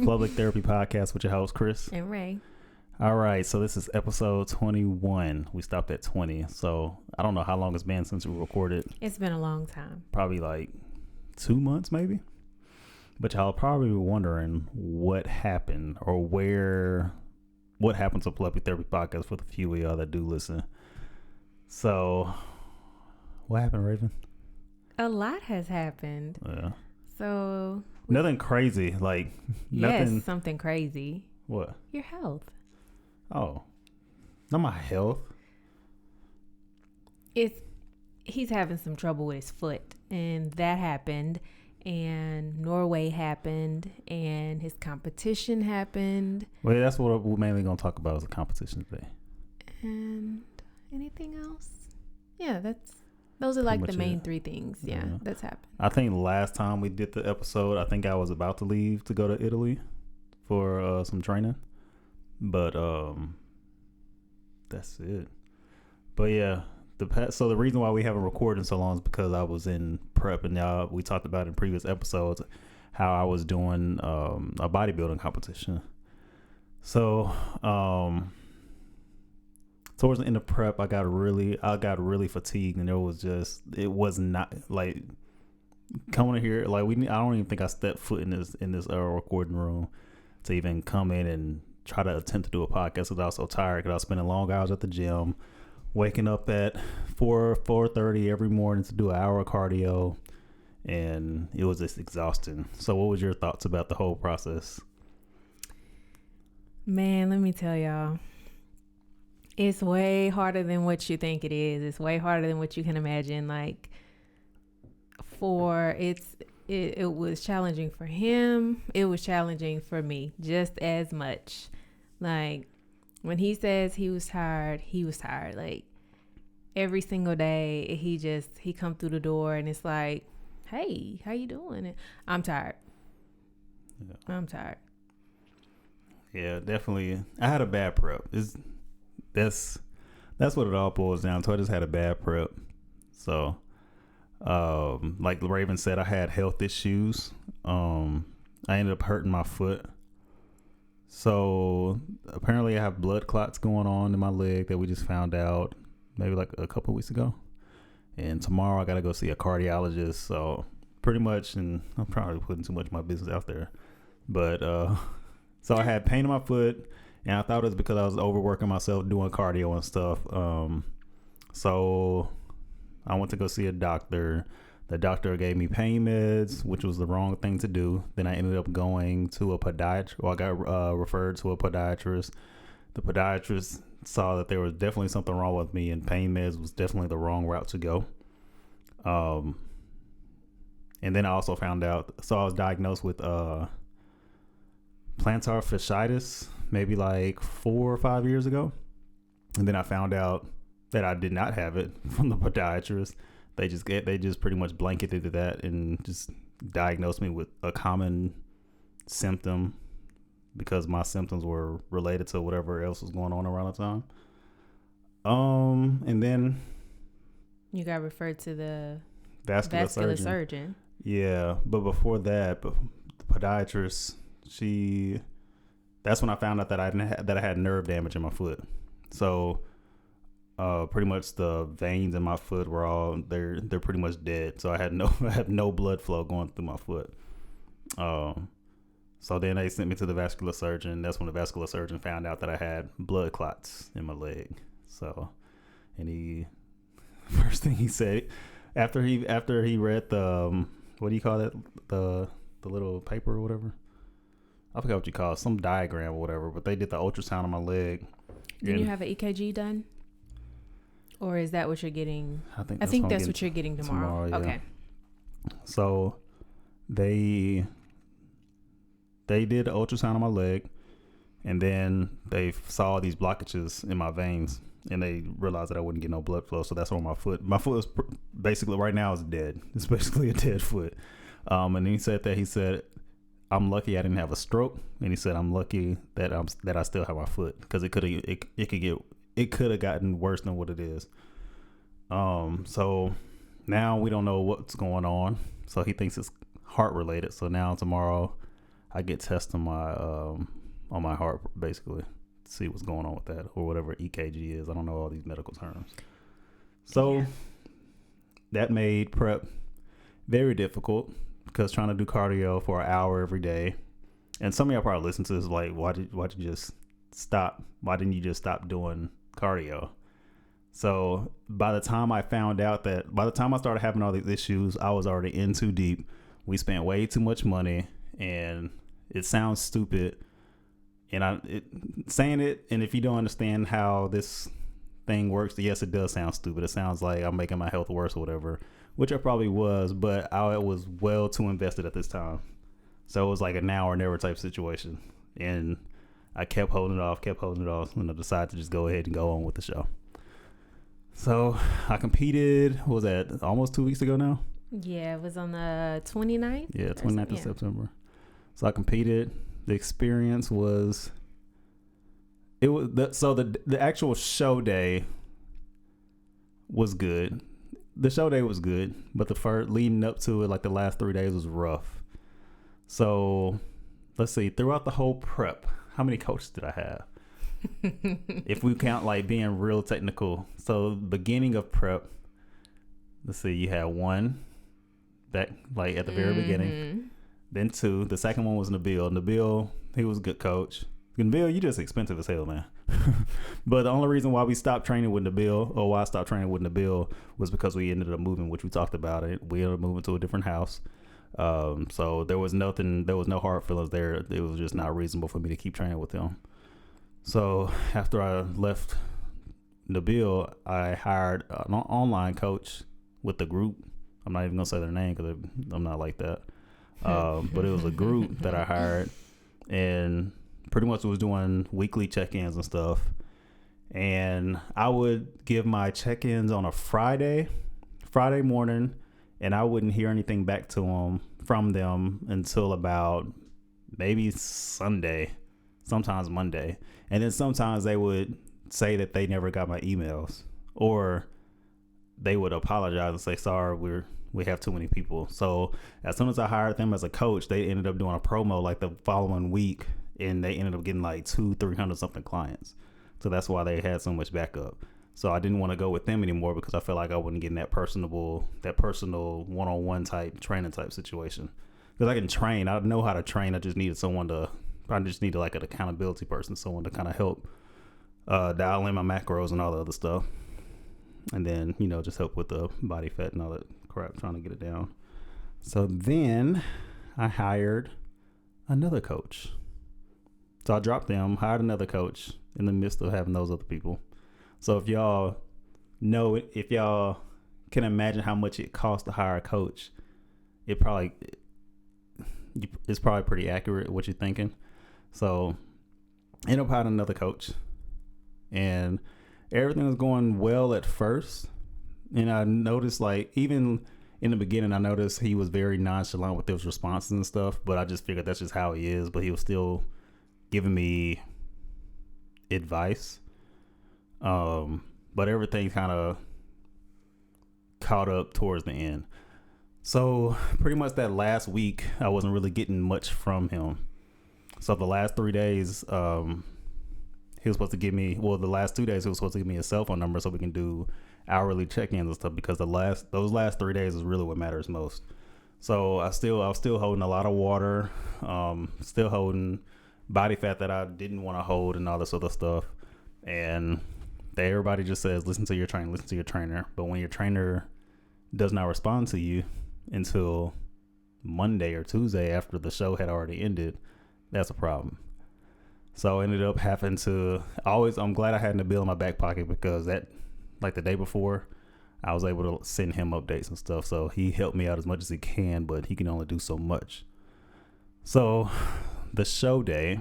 Public Therapy Podcast with your host, Chris. And Ray. All right, so this is episode 21. We stopped at 20. So I don't know how long it's been since we recorded. It's been a long time. Probably like 2 months, maybe. But y'all probably were wondering what happened or what happened to Public Therapy Podcast for the few of y'all that do listen. So what happened, Raven? A lot has happened. Yeah. So nothing crazy, like nothing. Yes, something crazy. What? Your health. Oh, not my health. He's having some trouble with his foot, and that happened, and Norway happened, and his competition happened. Well, that's what we're mainly gonna talk about is the competition today. And anything else? Yeah, those are like the main three things. Yeah, that's happened. I think last time we did the episode, I think I was about to leave to go to Italy for some training, but that's it. But yeah, so the reason why we haven't recorded in so long is because I was in prep, and we talked about in previous episodes how I was doing a bodybuilding competition. So towards the end of prep, I got really fatigued, and it was not like coming in here. Like I don't even think I stepped foot in this recording room to even come in and try to attempt to do a podcast because I was so tired because I was spending long hours at the gym, waking up at 4:30 every morning to do an hour of cardio, and it was just exhausting. So what was your thoughts about the whole process? Man, let me tell y'all. It's way harder than what you think it is. It's way harder than what you can imagine. Like, it was challenging for him. It was challenging for me just as much. Like, when he says he was tired, he was tired. Like, every single day, he come through the door and it's like, hey, how you doing? And I'm tired. Yeah. I'm tired. Yeah, definitely. I had a bad prep. That's what it all boils down to. I just had a bad prep. So, like Raven said, I had health issues. I ended up hurting my foot. So apparently I have blood clots going on in my leg that we just found out maybe like a couple of weeks ago. And tomorrow I got to go see a cardiologist. So pretty much, and I'm probably putting too much of my business out there, but, so I had pain in my foot. And I thought it was because I was overworking myself doing cardio and stuff. So I went to go see a doctor. The doctor gave me pain meds, which was the wrong thing to do. Then I ended up going to a podiatrist. Well, I got referred to a podiatrist. The podiatrist saw that there was definitely something wrong with me, and pain meds was definitely the wrong route to go. And then I also found out, so I was diagnosed with plantar fasciitis maybe like 4 or 5 years ago. And then I found out that I did not have it from the podiatrist. They just pretty much blanketed that and just diagnosed me with a common symptom because my symptoms were related to whatever else was going on around the time. And then you got referred to the vascular surgeon. Yeah, but before that, the podiatrist, that's when I found out that I had nerve damage in my foot. So, pretty much the veins in my foot were they're pretty much dead. So I have no blood flow going through my foot. So then they sent me to the vascular surgeon. That's when the vascular surgeon found out that I had blood clots in my leg. So, and first thing he said after he read the what do you call it, the little paper or whatever. I forgot what you call it, some diagram or whatever, but they did the ultrasound on my leg. Did you have an EKG done? Or is that what you're getting? I think that's what you're getting tomorrow. Yeah. Okay. So they did the ultrasound on my leg, and then they saw these blockages in my veins, and they realized that I wouldn't get no blood flow. So that's why my foot is basically right now is dead. It's basically a dead foot. And he said, I'm lucky I didn't have a stroke, and he said I'm lucky that I still have my foot because it could have gotten worse than what it is. So now we don't know what's going on. So he thinks it's heart related. So now tomorrow I get tests on my heart basically to see what's going on with that or whatever EKG is. I don't know all these medical terms. So that made prep very difficult because trying to do cardio for an hour every day, and some of y'all probably listen to this like, why did you just stop? Why didn't you just stop doing cardio? So by the time I started having all these issues, I was already in too deep. We spent way too much money, and it sounds stupid. And saying it, and if you don't understand how this thing works, yes, it does sound stupid. It sounds like I'm making my health worse or whatever, which I probably was, but I was well too invested at this time. So it was like a now or never type situation. And I kept holding it off, and I decided to just go ahead and go on with the show. So I competed, what was that, almost 2 weeks ago now? Yeah, it was on the 29th. Yeah, 29th of September. So I competed. The experience was, the actual show day was good. The show day was good, but the first leading up to it, like the last 3 days was rough. So let's see, throughout the whole prep, how many coaches did I have? If we count like being real technical. So beginning of prep, let's see, you had one back like at the very beginning, then two. The second one was Nabil, he was a good coach. Nabil, you just expensive as hell, man. But the only reason why we stopped training with Nabil, or why I stopped training with Nabil, was because we ended up moving, which we talked about it. We ended up moving to a different house. So there was no hard feelings there. It was just not reasonable for me to keep training with him. So after I left Nabil, I hired an online coach with the group. I'm not even gonna say their name because I'm not like that. But it was a group that I hired, and pretty much was doing weekly check-ins and stuff. And I would give my check-ins on a Friday morning, and I wouldn't hear anything back from them until about maybe Sunday, sometimes Monday. And then sometimes they would say that they never got my emails, or they would apologize and say, sorry, we have too many people. So as soon as I hired them as a coach, they ended up doing a promo like the following week, and they ended up getting like 200-300 something clients. So that's why they had so much backup. So I didn't want to go with them anymore because I felt like I wouldn't get in that personal one-on-one type training type situation. Because I can train, I know how to train. I just needed like an accountability person, someone to kind of help dial in my macros and all the other stuff. And then, just help with the body fat and all that crap, trying to get it down. So then I hired another coach. So I dropped them, hired another coach in the midst of having those other people. So if y'all can imagine how much it costs to hire a coach, it's probably pretty accurate what you're thinking. So I ended up hiring another coach, and everything was going well at first. And I noticed, like, even in the beginning, I noticed he was very nonchalant with his responses and stuff, but I just figured that's just how he is. But he was still giving me advice. But everything kind of caught up towards the end. So pretty much that last week, I wasn't really getting much from him. So the last 3 days, he was supposed to give me, the last 2 days, he was supposed to give me a cell phone number so we can do hourly check-ins and stuff, because those last 3 days is really what matters most. So I was still holding a lot of water, still holding body fat that I didn't want to hold and all this other stuff. And everybody just says, listen to your trainer. But when your trainer does not respond to you until Monday or Tuesday after the show had already ended, that's a problem. So I ended up having to I'm glad I had Nabil in my back pocket, because that, like the day before, I was able to send him updates and stuff. So he helped me out as much as he can, but he can only do so much. So the show day,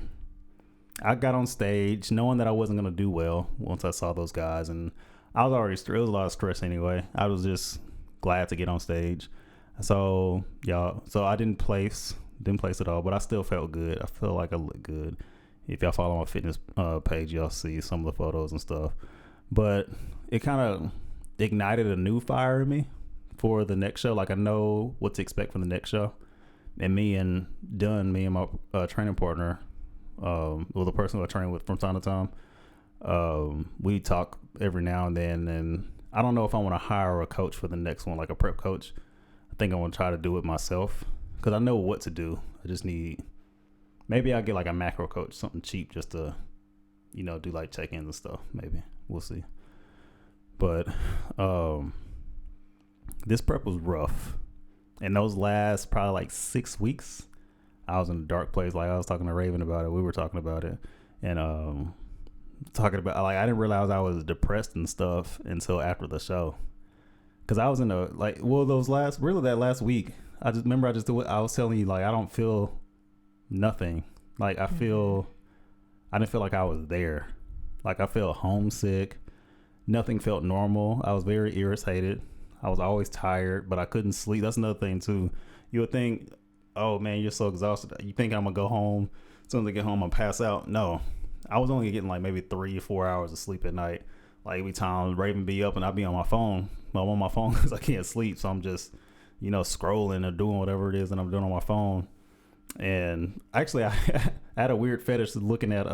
I got on stage knowing that I wasn't going to do well once I saw those guys. And I was already, it was a lot of stress anyway. I was just glad to get on stage. So I didn't place at all, but I still felt good. I feel like I looked good. If y'all follow my fitness page, y'all see some of the photos and stuff. But it kind of ignited a new fire in me for the next show. Like, I know what to expect from the next show. and me and my training partner, well, the person who I train with from time to time, we talk every now and then. And I don't know if I want to hire a coach for the next one, like a prep coach. I think I want to try to do it myself because I know what to do. I just need, maybe I'll get like a macro coach, something cheap just to, do like check-ins and stuff. Maybe we'll see. But this prep was rough. And those last probably like 6 weeks, I was in a dark place. Like I was talking to Raven about it. We were talking about it. And talking about, like, I didn't realize I was depressed and stuff until after the show. Because I was in that last week, I was telling you, like, I don't feel nothing. Like, I didn't feel like I was there. Like, I felt homesick. Nothing felt normal. I was very irritated. I was always tired, but I couldn't sleep. That's another thing too. You would think, oh man, you're so exhausted. You think I'm gonna go home. As soon as I get home, I'm pass out. No, I was only getting like maybe 3 or 4 hours of sleep at night. Like every time Raven be up and I'd be on my phone. I'm on my phone because I can't sleep. So I'm just, scrolling or doing whatever it is that I'm doing on my phone. And actually, I had a weird fetish looking at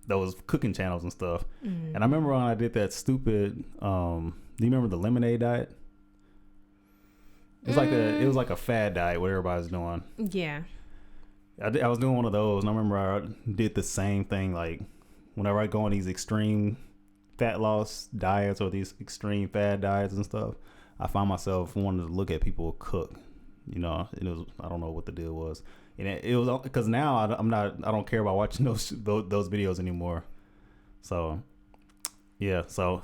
those cooking channels and stuff. And I remember when I did that stupid. Do you remember the lemonade diet? It was like a fad diet, what everybody's doing. Yeah. I was doing one of those, and I remember I did the same thing. Like whenever I go on these extreme fat loss diets or these extreme fad diets and stuff, I find myself wanting to look at people cook. And it was, I don't know what the deal was, and it was because now I don't care about watching those videos anymore. So yeah. So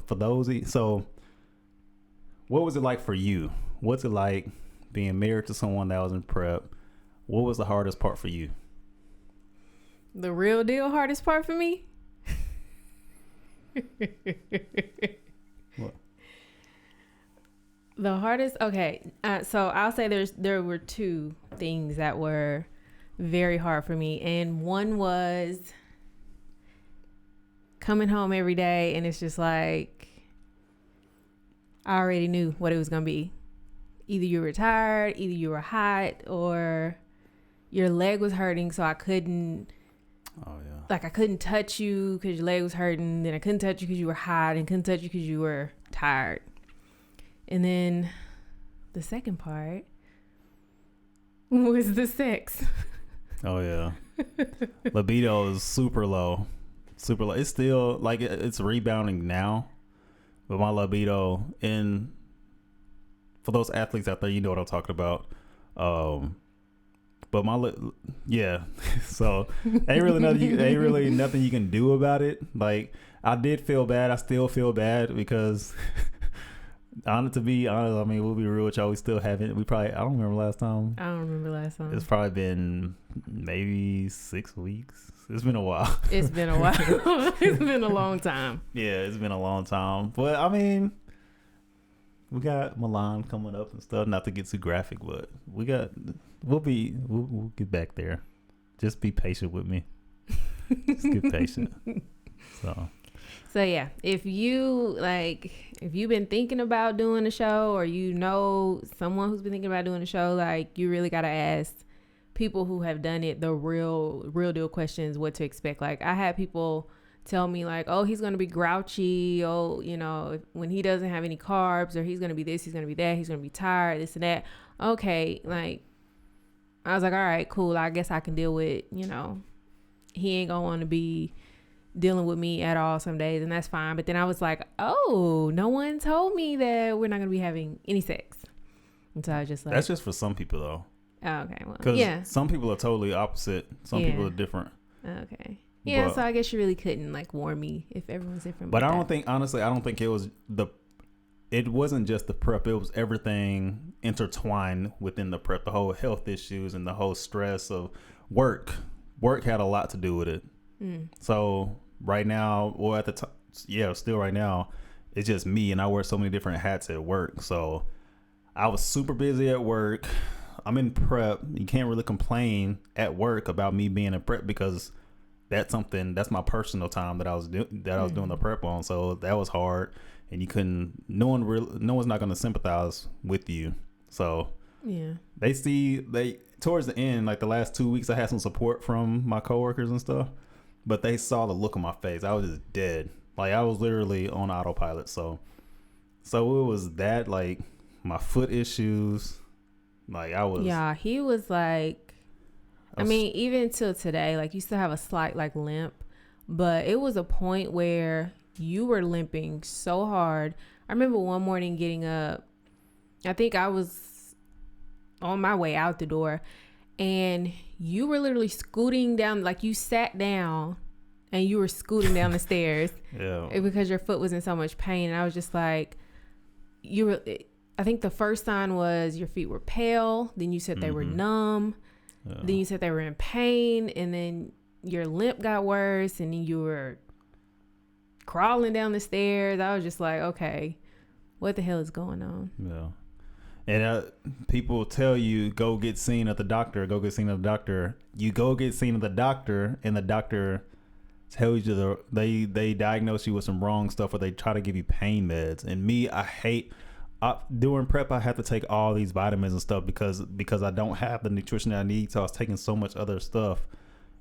what was it like for you? What's it like being married to someone that was in prep? What was the hardest part for you? The real deal hardest part for me? What? The hardest, okay. So I'll say there were 2 things that were very hard for me. And one was coming home every day and it's just like, I already knew what it was going to be. Either you were tired, either you were hot, or your leg was hurting, so I couldn't. Oh yeah. Like I couldn't touch you because your leg was hurting. Then I couldn't touch you because you were hot, and couldn't touch you because you were tired. And then the second part was the sex. Oh yeah. Libido is super low. Super low. It's still like it's rebounding now. But my libido, for those athletes out there, you know what I'm talking about. But yeah. So ain't really nothing you can do about it. Like I did feel bad. I still feel bad because, to be honest, I mean, we'll be real with y'all. We still haven't. I don't remember last time. I don't remember last time. It's probably been maybe 6 weeks. It's been a while. It's been a while. It's been a long time. Yeah, it's been a long time. But I mean, we got Milan coming up and stuff. Not to get too graphic, but we'll get back there. Just be patient with me. Just get patient. So yeah, if you've been thinking about doing a show, or someone who's been thinking about doing a show, like you really gotta ask people who have done it the real deal questions, what to expect. Like I had people tell me like, oh, he's gonna be grouchy, when he doesn't have any carbs, or he's gonna be this, he's gonna be that, he's gonna be tired, this and that. Okay, like I was like, all right, cool, I guess I can deal with, he ain't gonna want to be dealing with me at all some days, and that's fine. But then I was like, oh, no one told me that we're not gonna be having any sex. And so I was just like, that's just for some people though. Oh, okay, well, because yeah, some people are totally opposite. Some people are different. Okay, yeah. So I guess you really couldn't like warn me if everyone's different. But I don't think it was it wasn't just the prep. It was everything intertwined within the prep. The whole health issues and the whole stress of work. Work had a lot to do with it. So right now, or at the time, still right now, it's just me, and I wear so many different hats at work. So I was super busy at work. I'm in prep. You can't really complain at work about me being in prep because that's my personal time that I was doing the prep on. So that was hard, and no one's not going to sympathize with you. So yeah, towards the end, like the last 2 weeks, I had some support from my coworkers and stuff, but they saw the look on my face. I was just dead. Like I was literally on autopilot. So it was that, like my foot issues. Like I was. Yeah, he was like, I mean, even till today, like you still have a slight like limp, but it was a point where you were limping so hard. I remember one morning getting up. I think I was on my way out the door, and you were literally scooting down, like you sat down and you were scooting down the stairs. Yeah. Because your foot was in so much pain. And I was just like, I think the first sign was your feet were pale. Then you said they were numb. Yeah. Then you said they were in pain. And then your limp got worse. And then you were crawling down the stairs. I was just like, okay, what the hell is going on? Yeah. And people tell you, go get seen at the doctor. You go get seen at the doctor, and the doctor tells you they diagnose you with some wrong stuff, or they try to give you pain meds. And me, during prep, I had to take all these vitamins and stuff because I don't have the nutrition that I need. So I was taking so much other stuff,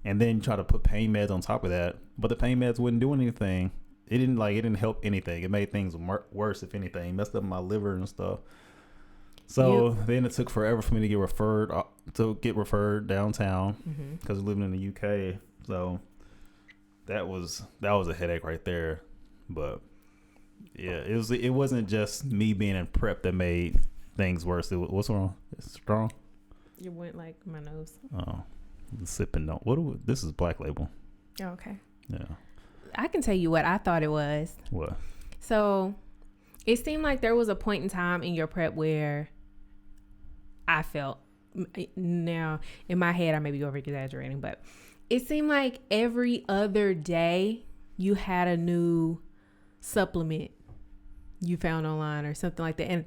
and then try to put pain meds on top of that. But the pain meds wouldn't do anything. It didn't help anything. It made things worse, if anything. It messed up my liver and stuff. So then it took forever for me to get referred downtown because living in the UK. So that was a headache right there. But yeah, it wasn't just me being in prep that made things worse. What's wrong? It's strong. You went like my nose. Oh, sipping. This is Black Label. Oh, okay. Yeah. I can tell you what I thought it was. What? So it seemed like there was a point in time in your prep where I felt, now in my head I may be over exaggerating, but it seemed like every other day you had a new supplement you found online or something like that. And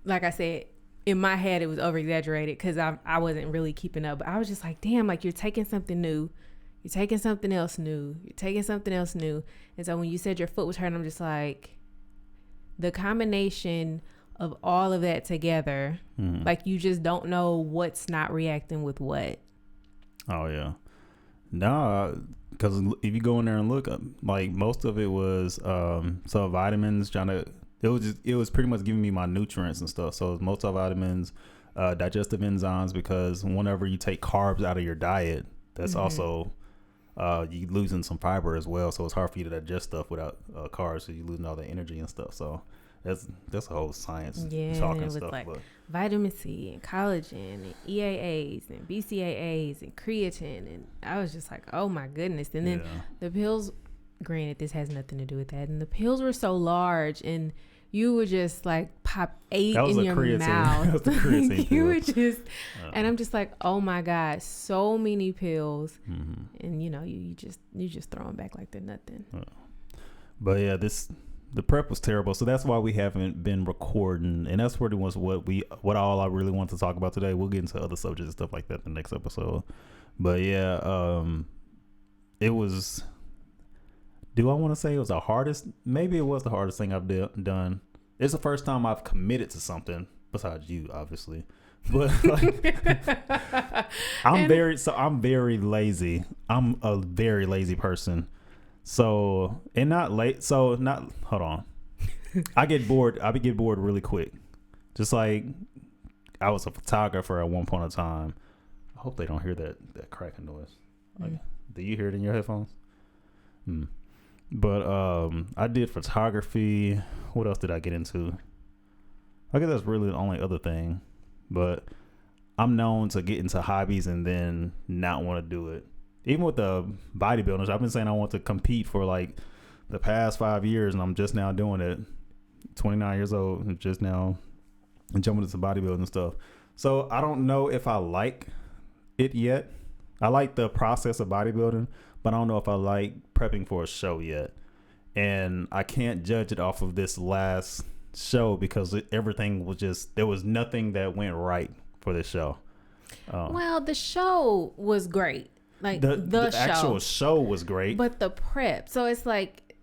like I said, in my head it was over exaggerated because I wasn't really keeping up, but I was just like, damn, like you're taking something new, you're taking something else new, you're taking something else new. And so when you said your foot was hurting, I'm just like, the combination of all of that together, like you just don't know what's not reacting with what. Oh yeah. No, because if you go in there and look, like most of it was so vitamins. It was pretty much giving me my nutrients and stuff. So it's multivitamins, digestive enzymes, because whenever you take carbs out of your diet, that's also you losing some fiber as well. So it's hard for you to digest stuff without carbs. So you losing all the energy and stuff. So that's a whole science talking and stuff. Like but vitamin C and collagen and EAAs and BCAAs and creatine, and I was just like, oh my goodness. And then the pills, granted this has nothing to do with that, and the pills were so large, and you would just like pop 8 in your mouth. That was the creatine you would just and I'm just like, oh my god, so many pills. And you know, you just throw them back like they're nothing. But yeah, the prep was terrible, so that's why we haven't been recording, and that's pretty much what all I really want to talk about today. We'll get into other subjects and stuff like that in the next episode. But yeah, it was. Do I want to say it was the hardest? Maybe it was the hardest thing I've done. It's the first time I've committed to something besides you, obviously. But like, I'm very lazy. I'm a very lazy person. So, and not late. So not, hold on. I get bored really quick. Just like I was a photographer at one point in time. I hope they don't hear that cracking noise. Like, do you hear it in your headphones? But I did photography. What else did I get into? I guess that's really the only other thing. But I'm known to get into hobbies and then not want to do it. Even with the bodybuilders, I've been saying I want to compete for like the past 5 years, and I'm just now doing it. 29 years old, and just now jumping into bodybuilding and stuff. So I don't know if I like it yet. I like the process of bodybuilding, but I don't know if I like prepping for a show yet. And I can't judge it off of this last show because everything was just, there was nothing that went right for this show. Well, the show was great. Like the actual show was great, but the prep. So it's like,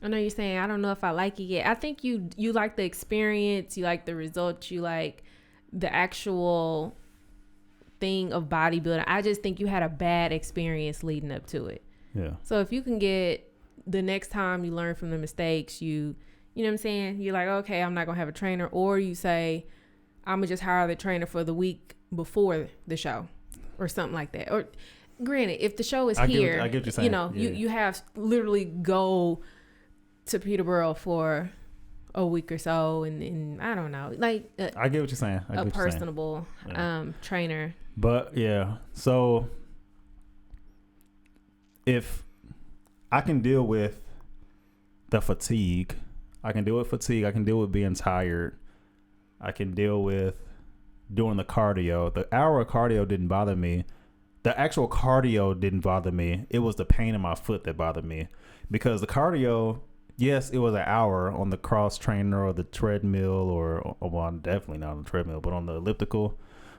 I know you're saying I don't know if I like it yet. I think you like the experience, you like the results, you like the actual thing of bodybuilding. I just think you had a bad experience leading up to it. Yeah. So if you can get the next time you learn from the mistakes, you know what I'm saying? You're like, okay, I'm not going to have a trainer. Or you say, I'm going to just hire the trainer for the week before the show or something like that. Or granted, if the show is here, I get what you're saying. You know, you have literally go to Peterborough for a week or so. And I don't know, like I get what you're saying. a personable trainer. But yeah, so if I can deal with the fatigue, I can deal with being tired, I can deal with doing the cardio. The hour of cardio didn't bother me. The actual cardio didn't bother me. It was the pain in my foot that bothered me, because the cardio, yes, it was an hour on the cross trainer or the treadmill, or well, definitely not on the treadmill, but on the elliptical.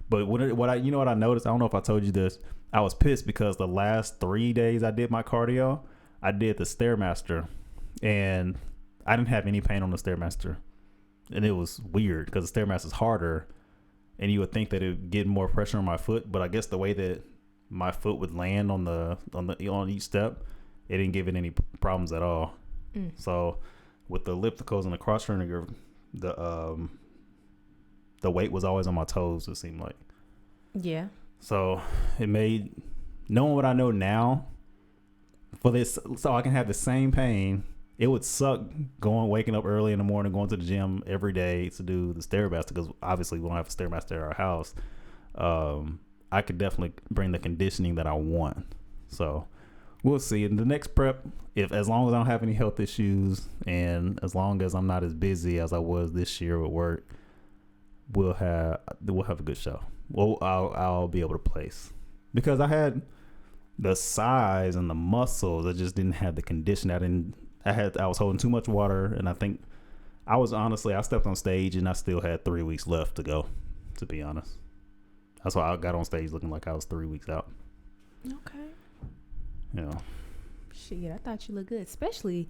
But what I noticed, I don't know if I told you this, I was pissed because the last 3 days I did my cardio, I did the Stairmaster, and I didn't have any pain on the Stairmaster. And it was weird because the Stairmaster is harder, and you would think that it would get more pressure on my foot, but I guess the way that my foot would land on each step, it didn't give it any problems at all. So with the ellipticals and the cross trainer, the weight was always on my toes, it seemed like. Yeah. So it made, knowing what I know now, for this, so I can have the same pain, it would suck waking up early in the morning, going to the gym every day to do the Stairmaster, because obviously we don't have a Stairmaster at our house. I could definitely bring the conditioning that I want. So we'll see. In the next prep, as long as I don't have any health issues, and as long as I'm not as busy as I was this year with work, we'll have a good show. Well, I'll be able to place, because I had the size and the muscles. I just didn't have the condition. I was holding too much water, and I think I stepped on stage and I still had 3 weeks left to go, to be honest. That's why I got on stage looking like I was 3 weeks out. Okay. Yeah. Shit, I thought you looked good, especially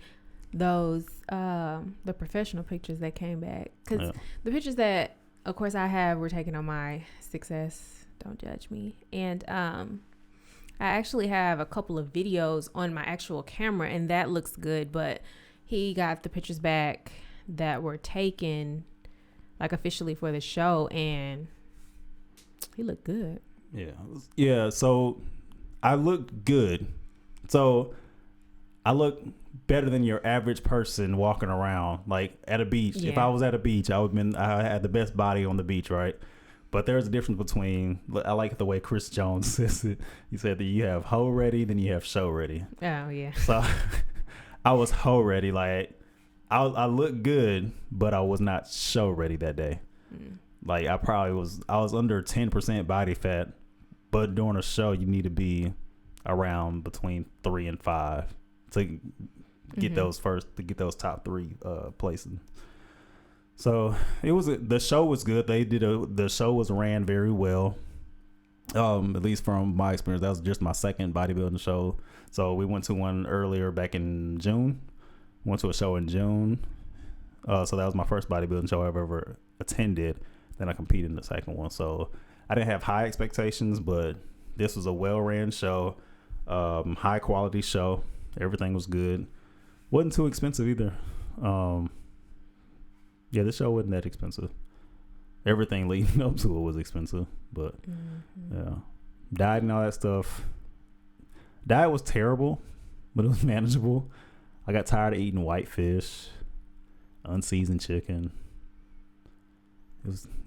those the professional pictures that came back, because the pictures that, of course, I have were taken on my 6S. Don't judge me. And I actually have a couple of videos on my actual camera, and that looks good. But he got the pictures back that were taken, like, officially for the show, and he looked good. Yeah. So I looked good. So I look better than your average person walking around, like, at a beach. Yeah. If I was at a beach, I had the best body on the beach, right? But there's a difference between, I like the way Chris Jones says it. He said that you have hoe ready, then you have show ready. Oh, yeah. So I was hoe ready. Like, I looked good, but I was not show ready that day. Like, I was under 10% body fat, but during a show, you need to be around between 3 and 5 to get those top 3 places. So the show was good. The show was ran very well. At least from my experience, that was just my second bodybuilding show. So we went to one earlier back in June. Went to a show in June. So that was my first bodybuilding show I've ever attended. Then I competed in the second one. So I didn't have high expectations, but this was a well-ran show, high quality show. Everything was good. Wasn't too expensive either. Yeah, this show wasn't that expensive. Everything leading up to it was expensive, but yeah, diet and all that stuff. Diet was terrible, but it was manageable. I got tired of eating white fish, unseasoned chicken.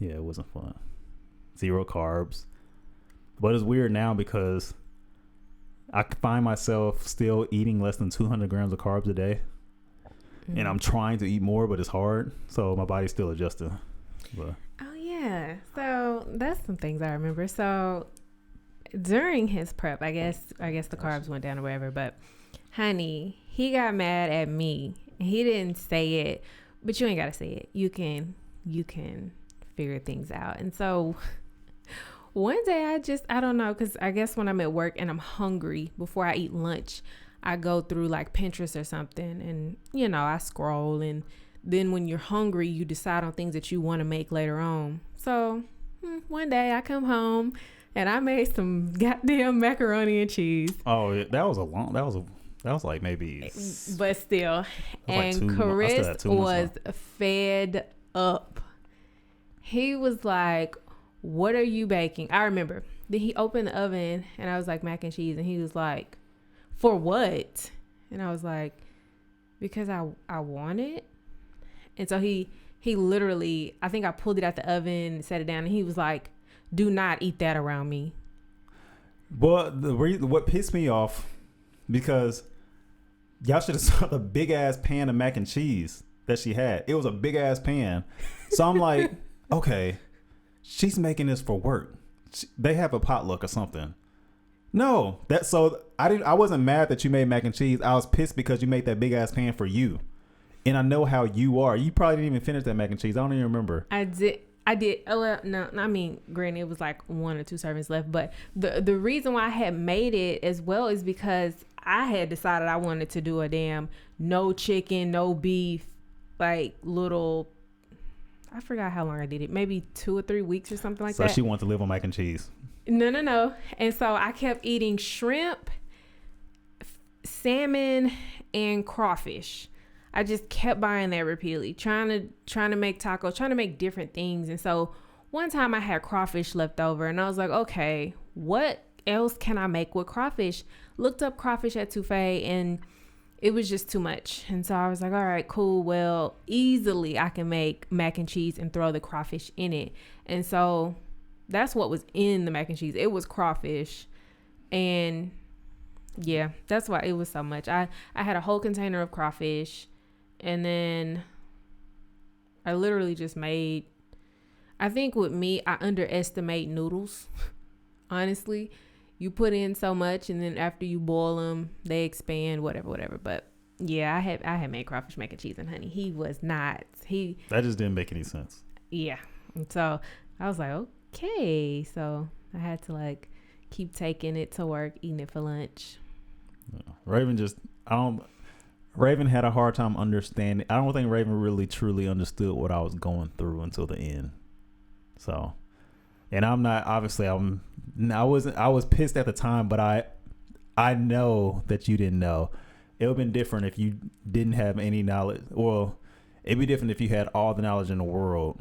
It wasn't fun. 0 carbs. But it's weird now because I find myself still eating less than 200 grams of carbs a day. And I'm trying to eat more, but it's hard. So my body's still adjusting. But. Oh, yeah. So that's some things I remember. So during his prep, I guess the carbs went down or whatever. But, honey, he got mad at me. He didn't say it, but you ain't got to say it. You can figure things out. And so one day I don't know, because I guess when I'm at work and I'm hungry before I eat lunch, I go through like Pinterest or something, and I scroll, and then when you're hungry, you decide on things that you want to make later on. So one day I come home, And I made some goddamn macaroni and cheese. Oh, yeah, that was like maybe. But still, and like Chris was left. fed up. He was like, "What are you baking?" I remember. Then he opened the oven, and I was like, "Mac and cheese," and he was like, "For what?" And I was like, "Because I want it." And so he literally, I think I pulled it out the oven, set it down, and he was like, "Do not eat that around me." But what pissed me off, because y'all should have saw the big ass pan of mac and cheese that she had. It was a big ass pan. So I'm like, okay, she's making this for work. They have a potluck or something. No, I wasn't mad that you made mac and cheese. I was pissed because you made that big ass pan for you. And I know how you are. You probably didn't even finish that mac and cheese. I don't even remember. I did. Oh, well, no, I mean, granted, it was like 1 or 2 servings left. But the reason why I had made it as well is because I had decided I wanted to do a damn no chicken, no beef, like little, I forgot how long I did it. Maybe 2 or 3 weeks or something like that. So she wanted to live on mac and cheese. No. And so I kept eating shrimp, salmon, and crawfish. I just kept buying that repeatedly, trying to make tacos, trying to make different things. And so one time I had crawfish left over, and I was like, okay, what else can I make with crawfish? Looked up crawfish at Touffet, and it was just too much. And so I was like, all right, cool. Well, easily I can make mac and cheese and throw the crawfish in it. And so that's what was in the mac and cheese. It was crawfish. And yeah, that's why it was so much. I had a whole container of crawfish. And then I literally just made, I think with me, I underestimate noodles. Honestly, you put in so much, and then after you boil them, they expand, whatever. But yeah, I had made crawfish mac and cheese and honey. He was not. That just didn't make any sense. Yeah. And so I was like, okay. So I had to like keep taking it to work, eating it for lunch. Raven had a hard time understanding. I don't think Raven really truly understood what I was going through until the end. So, and I'm not, obviously I was pissed at the time, but I know that you didn't know. It would have been different if you didn't have any knowledge. Well, it'd be different if you had all the knowledge in the world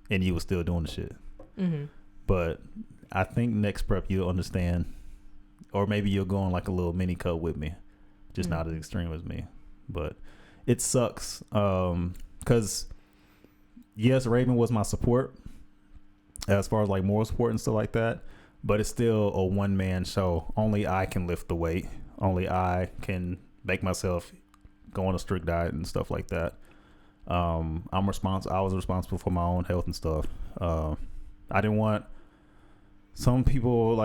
and you were still doing the shit. Mm-hmm. But I think next prep you'll understand, or maybe you'll go on like a little mini cut with me. Just not as extreme as me, but it sucks. Cause yes, Raven was my support as far as like moral support and stuff like that, but it's still a one-man show. Only I can lift the weight. Only I can make myself go on a strict diet and stuff like that. I was responsible for my own health and stuff. I didn't want, some people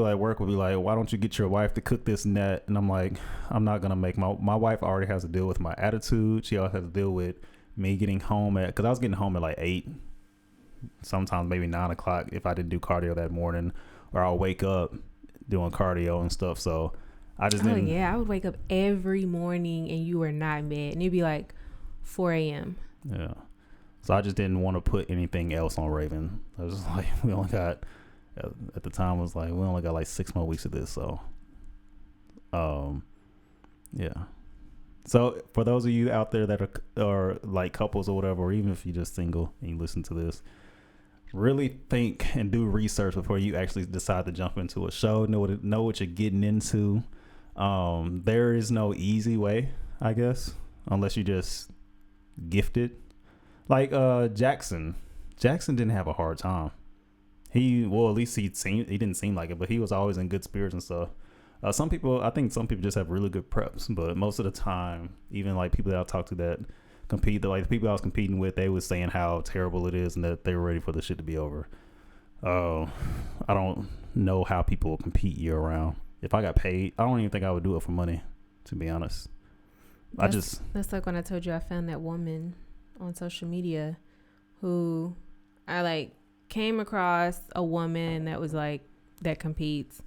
at work would be like, why don't you get your wife to cook this and that? And I'm like, I'm not going to make my wife already has to deal with my attitude. She also has to deal with me getting home because I was getting home at like 8, sometimes maybe 9 o'clock if I didn't do cardio that morning, or I'll wake up doing cardio and stuff. So I just didn't. Oh yeah, I would wake up every morning and you were not in bed, and it'd be like 4 a.m. Yeah. So I just didn't want to put anything else on Raven. I was just like, we only got, at the time was like, we only got like 6 more weeks of this. So, yeah. So for those of you out there that are like couples or whatever, or even if you're just single and you listen to this, really think and do research before you actually decide to jump into a show. Know what you're getting into. There is no easy way, I guess, unless you just gifted. Like Jackson didn't have a hard time. At least he didn't seem like it, but he was always in good spirits and stuff. I think some people just have really good preps, but most of the time, even like people that I talk to that compete, like the people I was competing with, they was saying how terrible it is and that they were ready for the shit to be over. I don't know how people compete year round. If I got paid, I don't even think I would do it for money, to be honest. That's like when I told you I found that woman on social media who I like came across a woman that was like that competes,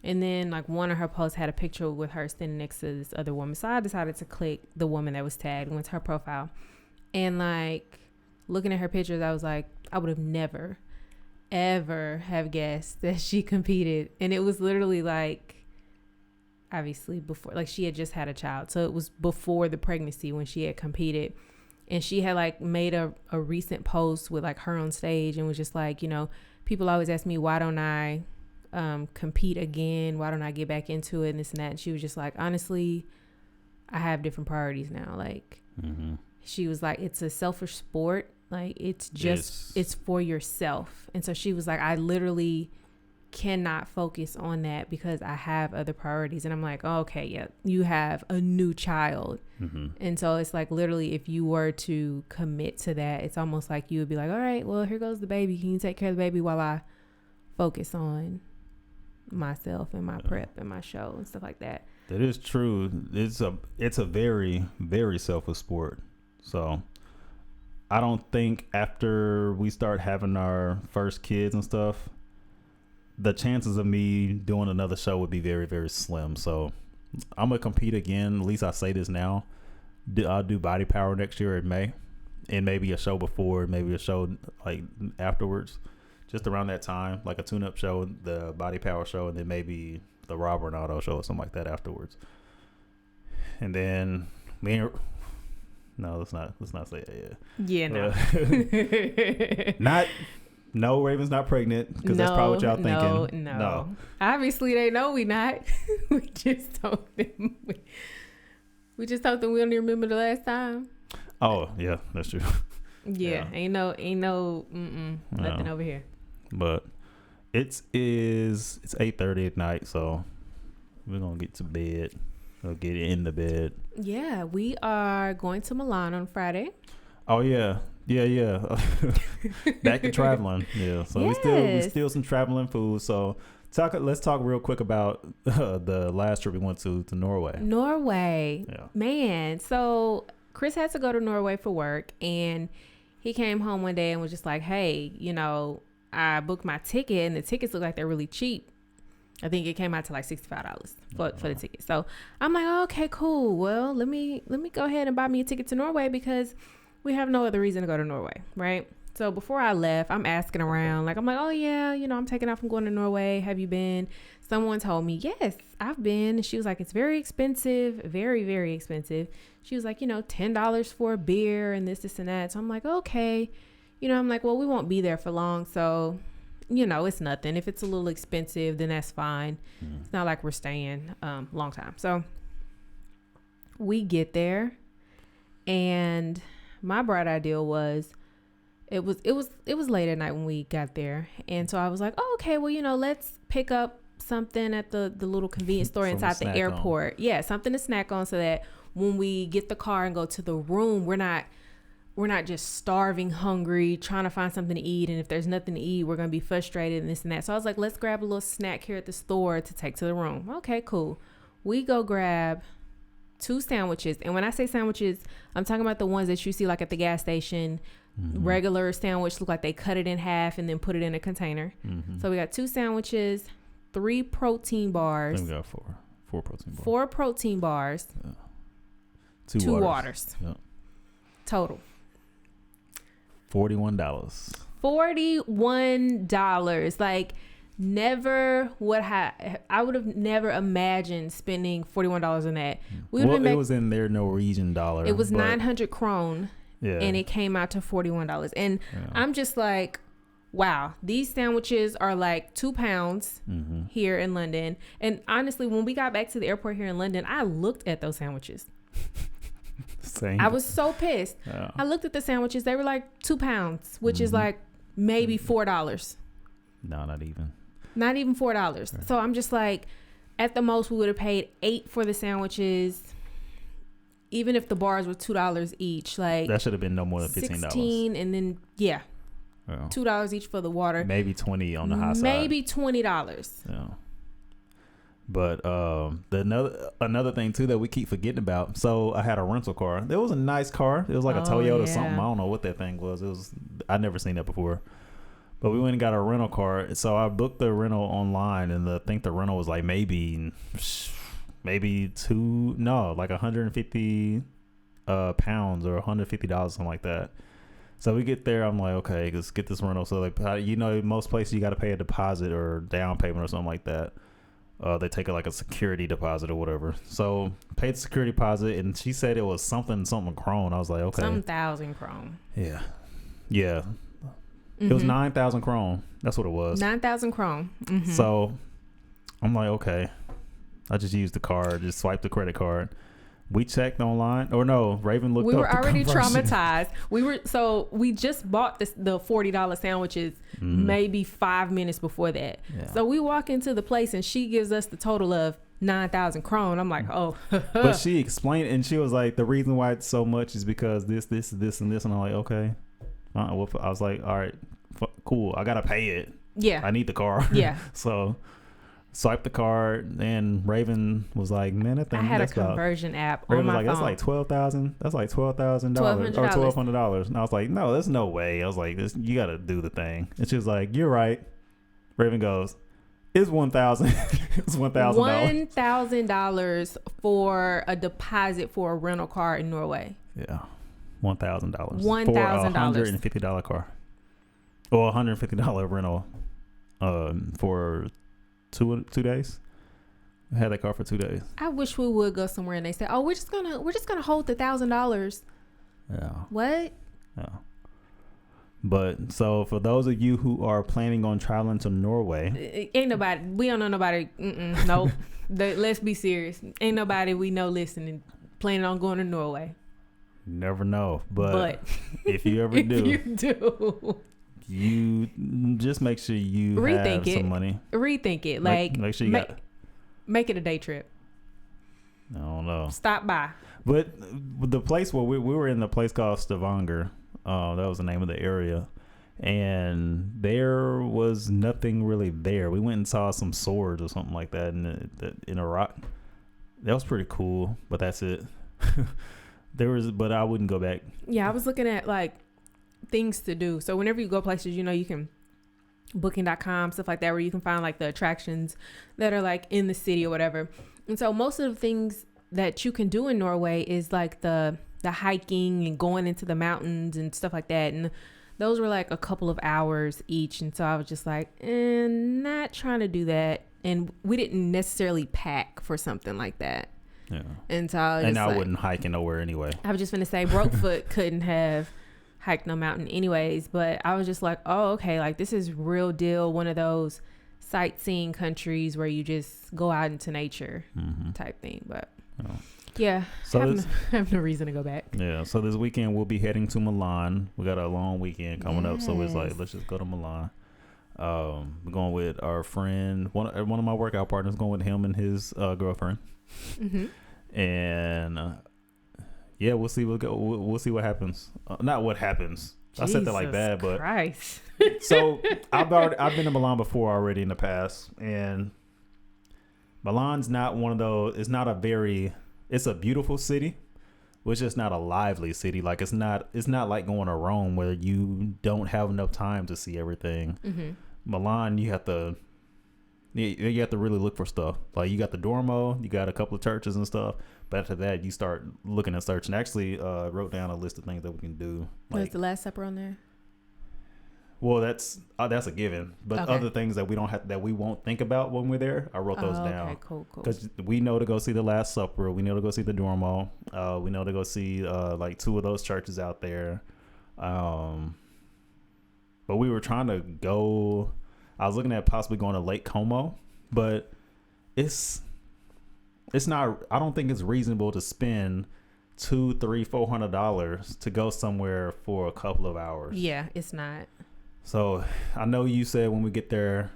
and then like one of her posts had a picture with her standing next to this other woman, so I decided to click the woman that was tagged and went to her profile, and like looking at her pictures, I was like, I would have never ever have guessed that she competed. And it was literally like, obviously before, like she had just had a child. So it was before the pregnancy when she had competed. And she had like made a recent post with like her on stage and was just like, you know, people always ask me, why don't I compete again? Why don't I get back into it and this and that? And she was just like, honestly, I have different priorities now. Like, she was like, it's a selfish sport. Like, it's just, it's for yourself. And so she was like, I literally cannot focus on that because I have other priorities. And I'm like, oh, okay, yeah, you have a new child. And so it's like, literally, if you were to commit to that, it's almost like you would be like, all right, well, here goes the baby. Can you take care of the baby while I focus on myself and my prep and my show and stuff like that? That is true. It's a very, very selfish sport. So I don't think after we start having our first kids and stuff, the chances of me doing another show would be very, very slim. So I'm going to compete again. At least I say this now. I'll do Body Power next year in May, and maybe a show before, maybe a show like afterwards, just around that time, like a tune-up show, the Body Power show, and then maybe the Rob Ronaldo show or something like that afterwards. And then no, let's not say that yet. Yeah, no. Raven's not pregnant, because that's probably what y'all thinking. No. Obviously they know we not. We just told them. We just told them we don't even remember the last time. Oh yeah, that's true. Yeah. Ain't no nothing over here. But it's 8:30 at night, so we're gonna get to bed. We'll get in the bed. Yeah, we are going to Milan on Friday. Oh yeah. Back to traveling. Yeah. So we still some traveling food. So let's talk real quick about the last trip we went to Norway. Yeah. Man. So Chris had to go to Norway for work, and he came home one day and was just like, hey, you know, I booked my ticket and the tickets look like they're really cheap. I think it came out to like $65 for the ticket. So I'm like, oh, okay, cool. Well, let me go ahead and buy me a ticket to Norway because we have no other reason to go to Norway, right? So before I left, I'm asking around. Like, I'm like, oh, yeah, you know, I'm taking off. I'm going to Norway. Have you been? Someone told me, yes, I've been. And she was like, it's very expensive, very, very expensive. She was like, you know, $10 for a beer and this and that. So I'm like, okay. You know, I'm like, well, we won't be there for long. So, you know, it's nothing. If it's a little expensive, then that's fine. It's not like we're staying long time. So we get there, and my bright idea was, it was late at night when we got there. And so I was like, oh, okay, well, you know, let's pick up something at the little convenience store inside the airport. Yeah, something to snack on so that when we get the car and go to the room, we're not just starving, hungry, trying to find something to eat. And if there's nothing to eat, we're going to be frustrated and this and that. So I was like, let's grab a little snack here at the store to take to the room. Okay, cool. We go grab 2 sandwiches. And when I say sandwiches, I'm talking about the ones that you see like at the gas station. Regular sandwich, look like they cut it in half and then put it in a container. So we got 2 sandwiches, 3 protein bars. Then we got 4 protein bars. 4 protein bars. Yeah. 2 waters. Yeah. Total. $41. $41. Like, never would I would have never imagined spending $41 on that. It was in their Norwegian dollar. It was 900 krone. Yeah. And it came out to $41. And I'm just like, wow, these sandwiches are like 2 pounds here in London. And honestly, when we got back to the airport here in London, I looked at those sandwiches. Same. I was so pissed. Yeah. I looked at the sandwiches. They were like 2 pounds, which is like maybe $4. No, not even. Not even $4. Right. So I'm just like, at the most, we would have paid $8 for the sandwiches. Even if the bars were $2 each, like that should have been no more than $15. 16, and then $2 each for the water. Maybe 20 on the high side. Maybe $20. Yeah. But another thing too that we keep forgetting about. So I had a rental car. It was a nice car. It was like a Toyota something. I don't know what that thing was. I'd never seen that before. But we went and got a rental car. So I booked the rental online, and I think the rental was like maybe 150 pounds or $150, something like that. So we get there. I'm like, okay, let's get this rental. So like, most places you got to pay a deposit or down payment or something like that. They take like a security deposit or whatever. So paid the security deposit, and she said it was something krone. I was like, okay, some 1,000 krone. Yeah. It was 9,000 krone. That's what it was. 9,000 krone. So I'm like, okay. I just used the card, just swiped the credit card. We checked online, or no, Raven looked up. We were the already conversion. traumatized. We just bought the $40 sandwiches maybe 5 minutes before that. Yeah. So we walk into the place and she gives us the total of 9,000 krone. I'm like, oh. But she explained, and she was like, the reason why it's so much is because this, and this. And I'm like, okay. I was like, all right, cool. I got to pay it. Yeah. I need the car. Yeah. So swiped the card, and Raven was like, man, that thing. I had a conversion app on my phone. That's like $12,000. That's like $12,000 or $1,200. And I was like, no, there's no way. I was like, you got to do the thing. And she was like, you're right. Raven goes, it's $1,000. It's $1,000. $1,000 for a deposit for a rental car in Norway. Yeah, $1,000. $1,000 for a $150 car, or $150 rental, for two days. I had that car for 2 days. I wish we would go somewhere and they say, "Oh, we're just gonna hold the $1,000." Yeah. What? Yeah. But so for those of you who are planning on traveling to Norway, ain't nobody. We don't know nobody. Nope. Let's be serious. Ain't nobody we know listening planning on going to Norway. Never know, but if you ever do, you do. You just make sure you have some money. Rethink it. Like make sure you make it a day trip. I don't know. Stop by. But the place where we were in, the place called Stavanger. That was the name of the area, and there was nothing really there. We went and saw some swords or something like that in Iraq. That was pretty cool, but that's it. But I wouldn't go back. Yeah, I was looking at like things to do. So whenever you go places, you can booking.com, stuff like that, where you can find like the attractions that are like in the city or whatever. And so most of the things that you can do in Norway is like the hiking and going into the mountains and stuff like that. And those were like a couple of hours each. And so I was just like, not trying to do that. And we didn't necessarily pack for something like that. Yeah. And so I wouldn't hike nowhere anyway. I was just going to say Brokefoot couldn't have hiked no mountain anyways. But I was just like, oh, okay. Like this is real deal. One of those sightseeing countries where you just go out into nature type thing. But yeah, so I have no reason to go back. Yeah, so this weekend we'll be heading to Milan. We got a long weekend coming up, so it's like, let's just go to Milan. We're going with our friend, one of my workout partners, going with him and his girlfriend. And yeah, we'll see. We'll see what happens. Not what happens. Jesus, I said that like bad, but Christ. So I've been to Milan before already in the past, and Milan's not one of those. It's a beautiful city, but it's just not a lively city. Like it's not like going to Rome where you don't have enough time to see everything. Milan, you have to really look for stuff. Like you got the Duomo, you got a couple of churches and stuff. But after that, you start looking and searching. Actually, wrote down a list of things that we can do. Was the Last Supper on there? Well, that's a given. But other things that we won't think about when we're there, I wrote those down. Okay, cool. Because we know to go see the Last Supper. We know to go see the Duomo. We know to go see like two of those churches out there. But we were trying to go. I was looking at possibly going to Lake Como, but it's not. I don't think it's reasonable to spend $200, $300, $400 to go somewhere for a couple of hours. Yeah, it's not. So I know you said when we get there,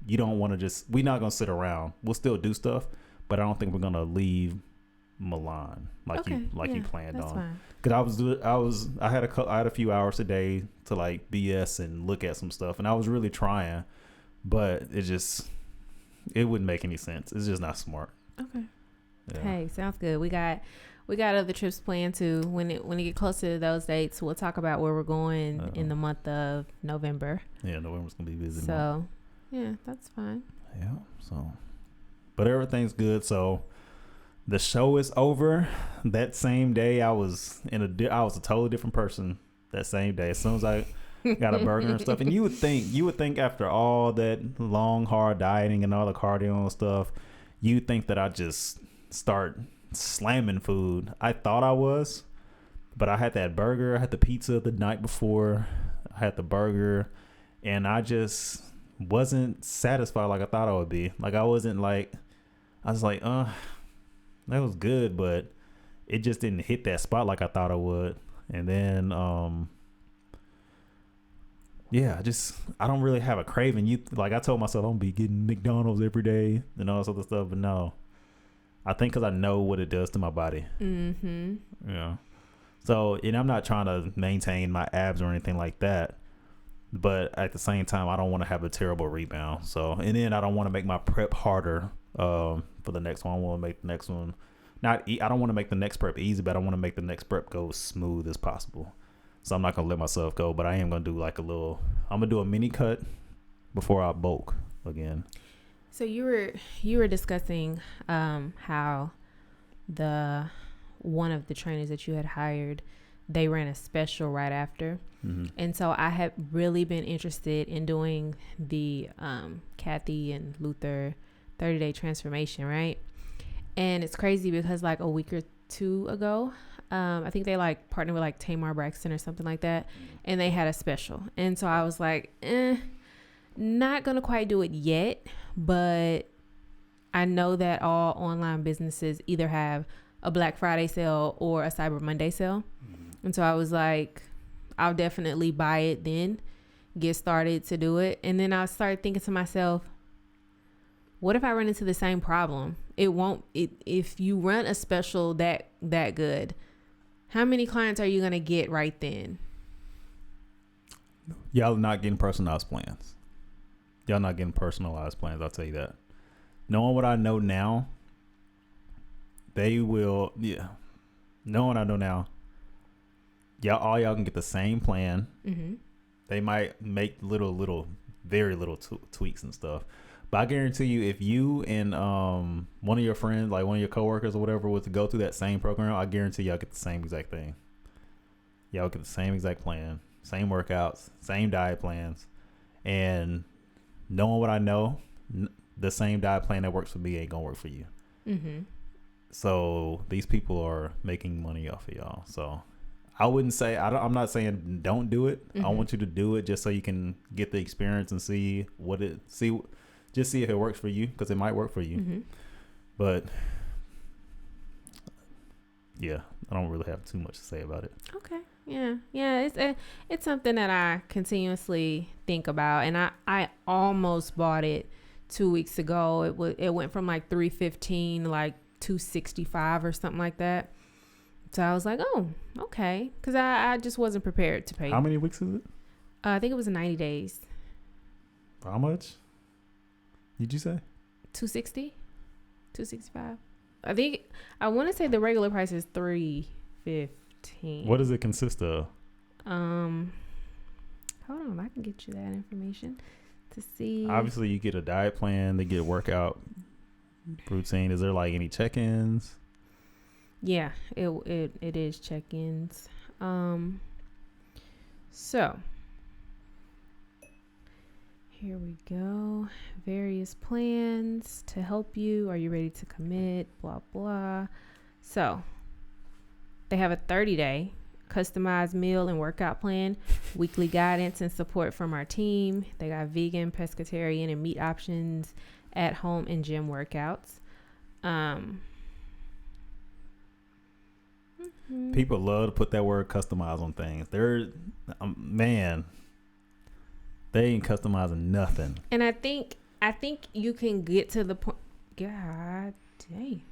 you don't want to we're not going to sit around. We'll still do stuff, but I don't think we're going to leave Milan like you planned on. Because I had a few hours today to like BS and look at some stuff, and I was really trying, but it wouldn't make any sense. It's just not smart. Okay. Yeah. Hey, sounds good. We got other trips planned too. When it get closer to those dates, we'll talk about where we're going in the month of November. Yeah, November's gonna be busy. So, yeah, that's fine. Yeah. So, but everything's good. So, the show is over. That same day, I was a totally different person that same day. As soon as I got a burger and stuff, and you would think after all that long hard dieting and all the cardio and stuff, you'd think that I just start slamming food. I thought I was, but I had that burger, I had the pizza the night before, I had the burger, and I just wasn't satisfied like I thought I would be. Like I was like, that was good, but it just didn't hit that spot like I thought it would. And then I don't really have a craving. Like I told myself I'm gonna be getting McDonald's every day and all this other stuff, but no. I think because I know what it does to my body. Mm-hmm. Yeah. So, and I'm not trying to maintain my abs or anything like that, but at the same time, I don't want to have a terrible rebound. So, and then I don't want to make my prep harder for the next one. I want to make the next one I don't want to make the next prep easy, but I want to make the next prep go as smooth as possible. So I'm not going to let myself go, but I am going to do I'm going to do a mini cut before I bulk again. So you were discussing how one of the trainers that you had hired, they ran a special right after. Mm-hmm. And so I have really been interested in doing the Kathy and Luther 30-day transformation, right? And it's crazy because like a week or two ago, I think they like partnered with like Tamar Braxton or something like that, and they had a special. And so I was like, not gonna quite do it yet, but I know that all online businesses either have a Black Friday sale or a Cyber Monday sale. And so I was like, I'll definitely buy it then, get started to do it. And then I started thinking to myself, what if I run into the same problem? If you run a special that good, how many clients are you going to get right then? Y'all are not getting personalized plans. Y'all not getting personalized plans. I'll tell you that. Knowing what I know now, they will. Yeah. Knowing what I know now, y'all can get the same plan. Mm-hmm. They might make very little tweaks and stuff. But I guarantee you, if you and one of your friends, like one of your coworkers or whatever, was to go through that same program, I guarantee y'all get the same exact thing. Y'all get the same exact plan, same workouts, same diet plans, and knowing what I know, the same diet plan that works for me ain't gonna work for you. Mm-hmm. So these people are making money off of y'all. So I wouldn't say I'm not saying don't do it. Mm-hmm. I want you to do it just so you can get the experience and see if it works for you, because it might work for you. Mm-hmm. But yeah, I don't really have too much to say about it. Okay. Yeah. It's something that I continuously think about, and I almost bought it 2 weeks ago. It went from like $315 to like $265 or something like that. So I was like, oh, okay, because I just wasn't prepared to pay. How many weeks is it? I think it was 90 days. How much did you say? $260, $265. I want to say the regular price is $315. What does it consist of? Hold on, I can get you that information to see. Obviously, you get a diet plan. They get a workout routine. Is there like any check-ins? Yeah, it is check-ins. So here we go. Various plans to help you. Are you ready to commit? Blah, blah. So they have a 30-day customized meal and workout plan, weekly guidance and support from our team. They got vegan, pescatarian, and meat options, at home and gym workouts. People love to put that word customize on things. They're they ain't customizing nothing. And I think you can get to the point. God dang.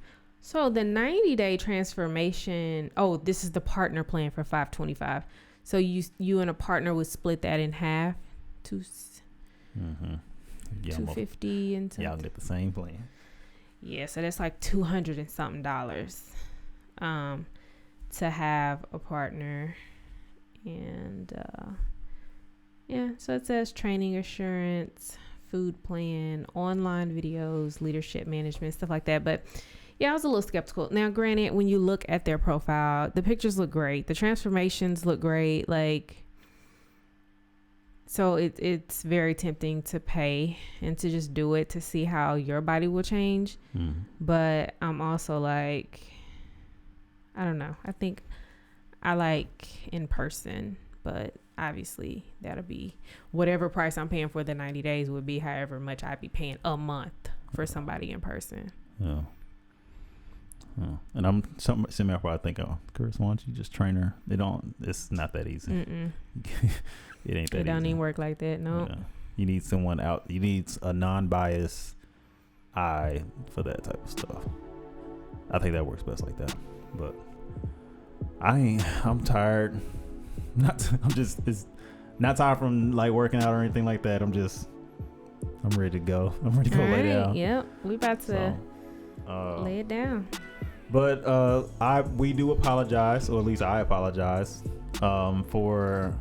So the 90-day transformation. Oh, this is the partner plan for $525. So you and a partner would split that in half. Mm-hmm. Yeah, $250 and y'all get the same plan. Yeah, so that's like $200 and something to have a partner. And yeah, so it says training assurance, food plan, online videos, leadership management, stuff like that. But Yeah, I was a little skeptical. Now, granted, when you look at their profile, the pictures look great. The transformations look great. Like, so it's very tempting to pay and to just do it to see how your body will change. But I'm also like, I don't know. I think I like in person, but obviously that'll be whatever price I'm paying for the 90 days would be however much I'd be paying a month for somebody in person. Yeah. And I'm similar where I think, Chris, why don't you just train her? It's not that easy. It ain't that easy. It don't even work like that. No. Yeah. You need someone out. You need a non-biased eye for that type of stuff. I think that works best like that. But I'm tired. It's not tired from like working out or anything like that. I'm ready to go. I'm ready to go lay down. Yep. We about to lay it down. But we do apologize, or at least I apologize, for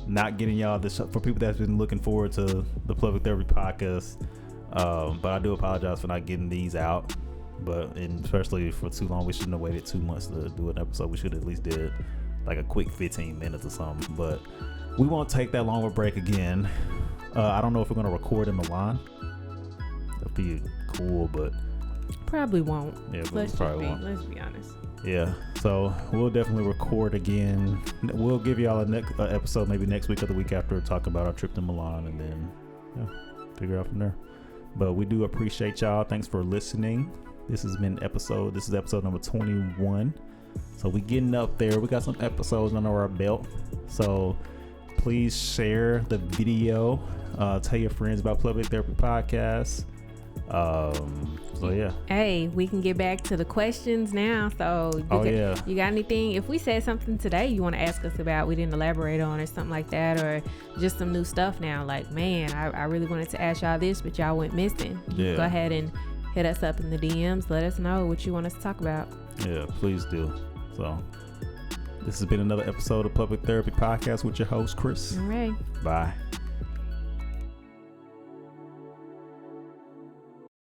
not getting y'all this, for people that's been looking forward to the Public Therapy Podcast. But I do apologize for not getting these out. But especially for too long, we shouldn't have waited 2 months to do an episode. We should at least did like a quick 15 minutes or something. But we won't take that long of a break again. I don't know if we're gonna record in Milan. That'd be cool, but probably won't. Yeah, let's be honest. Yeah, so we'll definitely record again. We'll give y'all an episode maybe next week or the week after, talk about our trip to Milan, and then figure out from there. But we do appreciate y'all. Thanks for listening. This is episode number 21. So we getting up there. We got some episodes under our belt. So please share the video. Tell your friends about Public Therapy Podcast. So yeah. Hey, we can get back to the questions now. So you got anything? If we said something today you want to ask us about, we didn't elaborate on, or something like that, or just some new stuff now, like, man, I really wanted to ask y'all this, but y'all went missing. Go ahead and hit us up in the DMs. Let us know what you want us to talk about. Yeah, please do. So this has been another episode of Public Therapy Podcast with your host, Chris. All right. Bye.